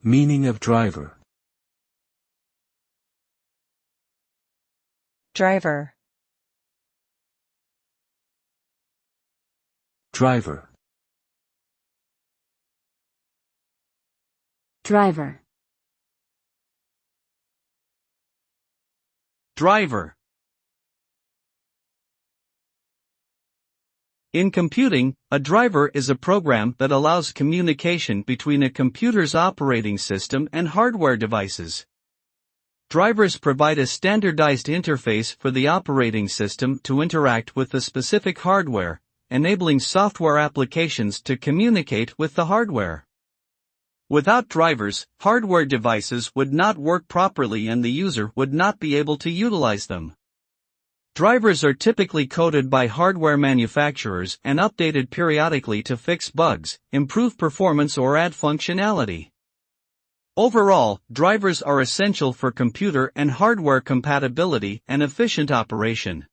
Meaning of driver. Driver. Driver. Driver. Driver. In computing, a driver is a program that allows communication between a computer's operating system and hardware devices. Drivers provide a standardized interface for the operating system to interact with the specific hardware, enabling software applications to communicate with the hardware. Without drivers, hardware devices would not work properly and the user would not be able to utilize them. Drivers are typically coded by hardware manufacturers and updated periodically to fix bugs, improve performance or add functionality. Overall, drivers are essential for computer and hardware compatibility and efficient operation.